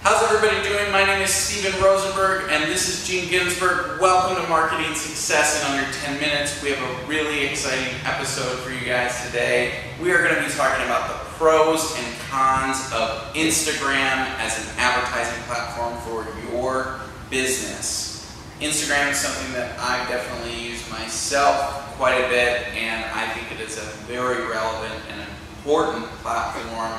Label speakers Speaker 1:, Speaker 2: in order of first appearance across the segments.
Speaker 1: How's everybody doing? My name is Steven Rosenberg and this is Gene Ginsberg. Welcome to Marketing Success in Under 10 Minutes. We have a really exciting episode for you guys today. We are going to be talking about the pros and cons of Instagram as an advertising platform for your business. Instagram is something that I definitely use myself quite a bit, and I think it is a very relevant and important platform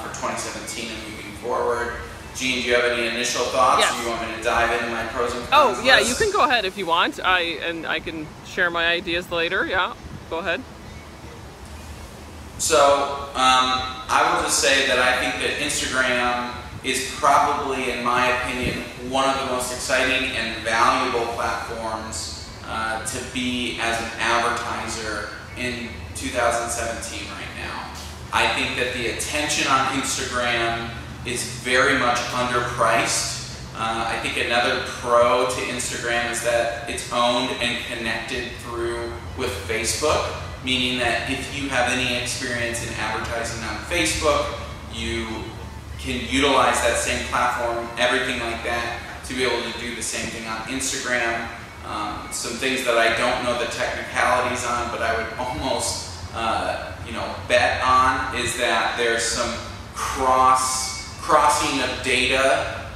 Speaker 1: for 2017 and moving forward. Gene, do you have any initial thoughts?
Speaker 2: Yes.
Speaker 1: Or you want me to dive into my pros and cons?
Speaker 2: Oh, yeah,
Speaker 1: list?
Speaker 2: you can go ahead if you want. I can share my ideas later. Yeah, go ahead.
Speaker 1: So, I will just say that I think that Instagram is probably, in my opinion, one of the most exciting and valuable platforms to be as an advertiser in 2017 right now. I think that the attention on Instagram is very much underpriced. I think another pro to Instagram is that it's owned and connected through with Facebook, meaning that if you have any experience in advertising on Facebook, you can utilize that same platform, everything like that, to be able to do the same thing on Instagram. Some things that I don't know the technicalities on, but I would almost bet on is that there's some crossing of data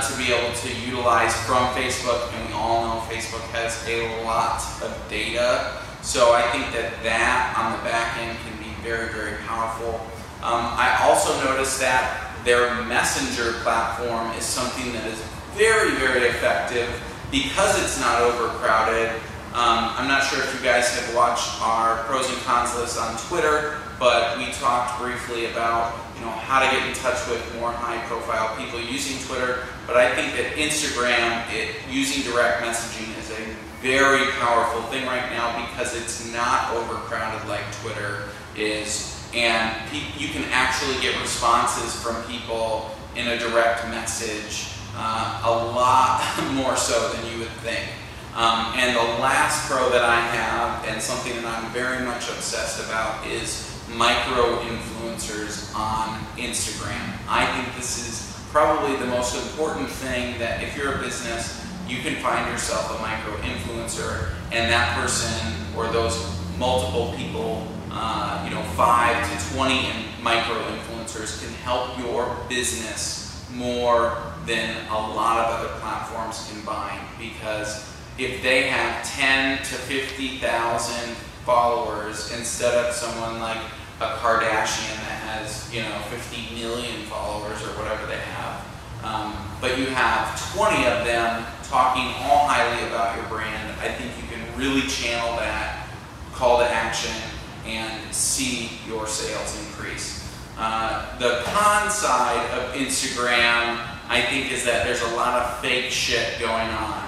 Speaker 1: to be able to utilize from Facebook, and we all know Facebook has a lot of data. So I think that on the back end can be very, very powerful. I also noticed that their messenger platform is something that is very, very effective because it's not overcrowded. I'm not sure if you guys have watched our pros and cons list on Twitter, but we talked briefly about how to get in touch with more high-profile people using Twitter. But I think that Instagram, using direct messaging, is a very powerful thing right now because it's not overcrowded like Twitter is, and you can actually get responses from people in a direct message a lot more so than you would think. And the last pro that I have, and something that I'm very much obsessed about, is micro-influencers on Instagram. I think this is probably the most important thing, that if you're a business, you can find yourself a micro-influencer, and that person or those multiple people, 5 to 20 micro-influencers can help your business more than a lot of other platforms combined, because if they have 10 to 50,000 followers instead of someone like a Kardashian that has 50 million followers or whatever they have, but you have 20 of them talking all highly about your brand, I think you can really channel that call to action and see your sales increase. The con side of Instagram, I think, is that there's a lot of fake shit going on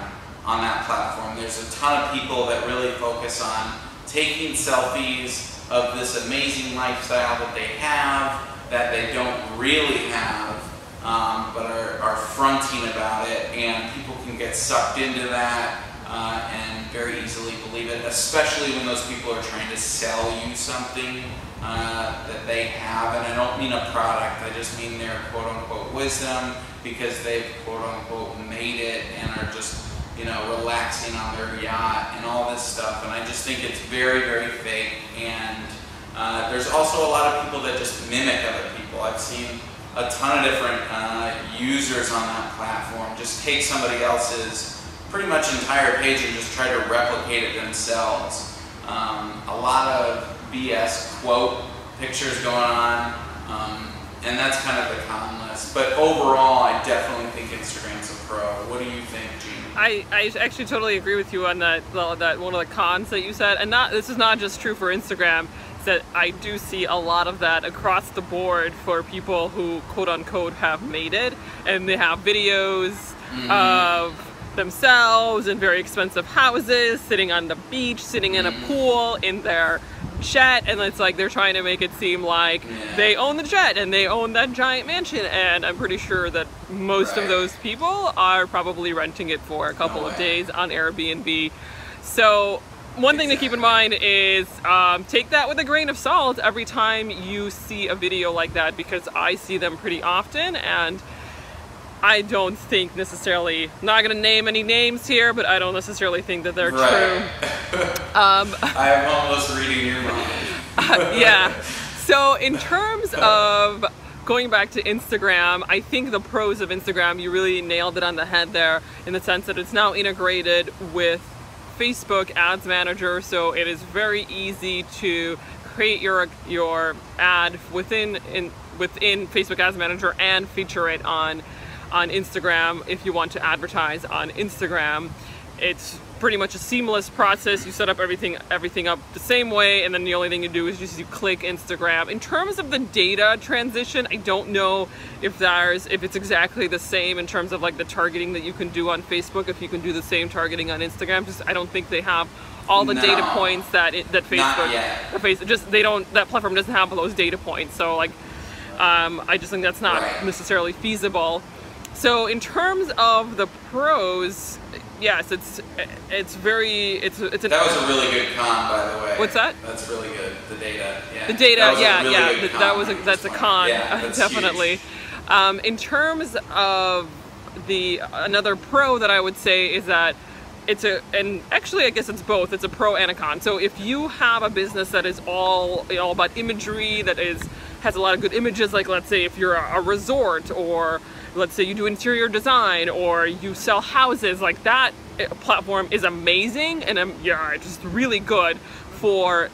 Speaker 1: that platform. There's a ton of people that really focus on taking selfies of this amazing lifestyle that they have, that they don't really have, but are fronting about it, and people can get sucked into that and very easily believe it, especially when those people are trying to sell you something that they have. And I don't mean a product, I just mean their quote-unquote wisdom, because they've quote-unquote made it and are just relaxing on their yacht and all this stuff. And I just think it's very, very fake. And there's also a lot of people that just mimic other people. I've seen a ton of different users on that platform just take somebody else's pretty much entire page and just try to replicate it themselves. A lot of BS quote pictures going on, and that's kind of the con list. But overall, I definitely think Instagram's a pro. What do you think, Gene?
Speaker 2: I actually totally agree with you on that one of the cons that you said, and this is not just true for Instagram. It's that I do see a lot of that across the board for people who quote-unquote have made it, and they have videos of themselves in very expensive houses, sitting on the beach, sitting in a pool, in their jet, and it's like they're trying to make it seem like they own the jet and they own that giant mansion, and I'm pretty sure that most of those people are probably renting it for a couple of days on Airbnb. So one thing to keep in mind is take that with a grain of salt every time you see a video like that, because I see them pretty often, and I don't think necessarily, not going to name any names here, but I don't necessarily think that they're true.
Speaker 1: I am almost reading your mind.
Speaker 2: Yeah. So in terms of going back to Instagram, I think the pros of Instagram, you really nailed it on the head there, in the sense that it's now integrated with Facebook Ads Manager, so it is very easy to create your ad within Facebook Ads Manager and feature it on Instagram if you want to advertise on Instagram. It's pretty much a seamless process. You set up everything up the same way, and then the only thing you do is just you click Instagram. In terms of the data transition, I don't know if it's exactly the same in terms of like the targeting that you can do on Facebook, if you can do the same targeting on Instagram. Just I don't think they have all the data points that Facebook, that platform doesn't have those data points. So like, I just think that's not necessarily feasible. So in terms of the pros, yes, it's
Speaker 1: that was a really good con, by the way.
Speaker 2: What's that?
Speaker 1: That's really good. The data. Yeah.
Speaker 2: The data. That's a con.
Speaker 1: Yeah, that's
Speaker 2: definitely. In terms of another pro that I would say is that and actually I guess it's both. It's a pro and a con. So if you have a business that is all about imagery, that has a lot of good images, like let's say if you're a resort, or let's say you do interior design, or you sell houses, like that platform is amazing and just really good for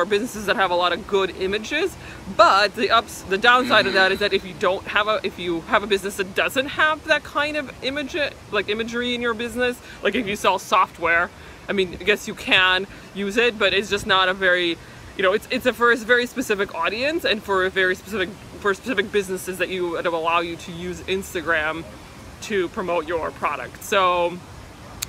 Speaker 2: businesses that have a lot of good images. But the downside of that is that if you have a business that doesn't have that kind of imagery in your business, like if you sell software, I mean, I guess you can use it, but it's just not a very, it's for a very specific audience, and for specific businesses that would allow you to use Instagram to promote your product. So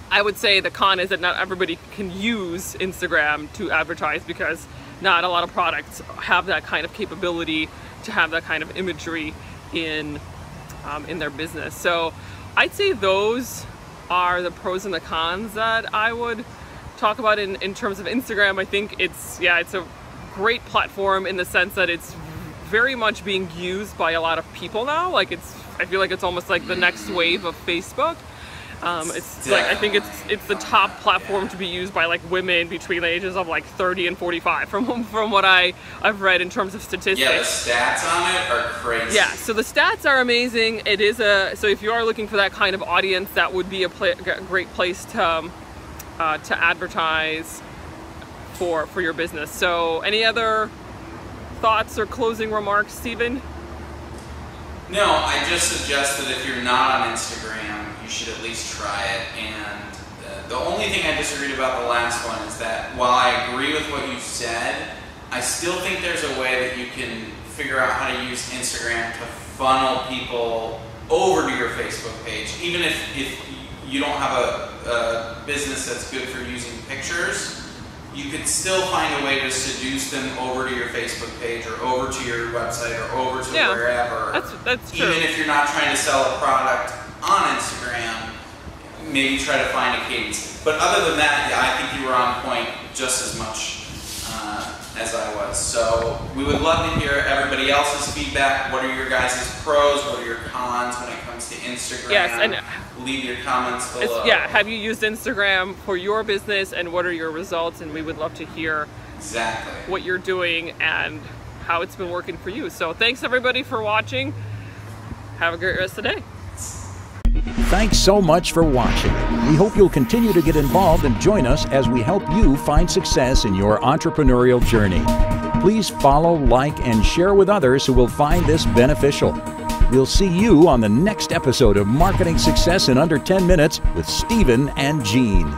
Speaker 2: I would say the con is that not everybody can use Instagram to advertise, because not a lot of products have that kind of capability to have that kind of imagery in their business. So I'd say those are the pros and the cons that I would talk about in terms of Instagram. I think it's a great platform in the sense that it's very much being used by a lot of people now. I feel like it's almost like the next wave of Facebook. I think it's the top platform to be used by like women between the ages of like 30 and 45 from what I've read in terms of statistics.
Speaker 1: Yeah, the stats on it are crazy.
Speaker 2: Yeah, so the stats are amazing. It is so if you are looking for that kind of audience, that would be a great place to advertise for your business. So any other thoughts or closing remarks, Stephen?
Speaker 1: No, I just suggest that if you're not on Instagram, you should at least try it. And the only thing I disagreed about the last one is that while I agree with what you said, I still think there's a way that you can figure out how to use Instagram to funnel people over to your Facebook page. Even if you don't have a business that's good for using pictures, you could still find a way to seduce them over to your Facebook page, or over to your website, or over to wherever.
Speaker 2: That's true.
Speaker 1: Even if you're not trying to sell a product on Instagram, maybe try to find a cadence. But other than that, I think you were on point just as much as I was. So we would love to hear everybody else's feedback. What are your guys' pros? What are your cons when it comes to Instagram?
Speaker 2: Yes, and
Speaker 1: leave your comments below.
Speaker 2: Have you used Instagram for your business, and what are your results? And we would love to hear what you're doing and how it's been working for you. So thanks everybody for watching. Have a great rest of the day.
Speaker 3: Thanks so much for watching. We hope you'll continue to get involved and join us as we help you find success in your entrepreneurial journey. Please follow, like, and share with others who will find this beneficial. We'll see you on the next episode of Marketing Success in Under 10 Minutes with Stephen and Jean.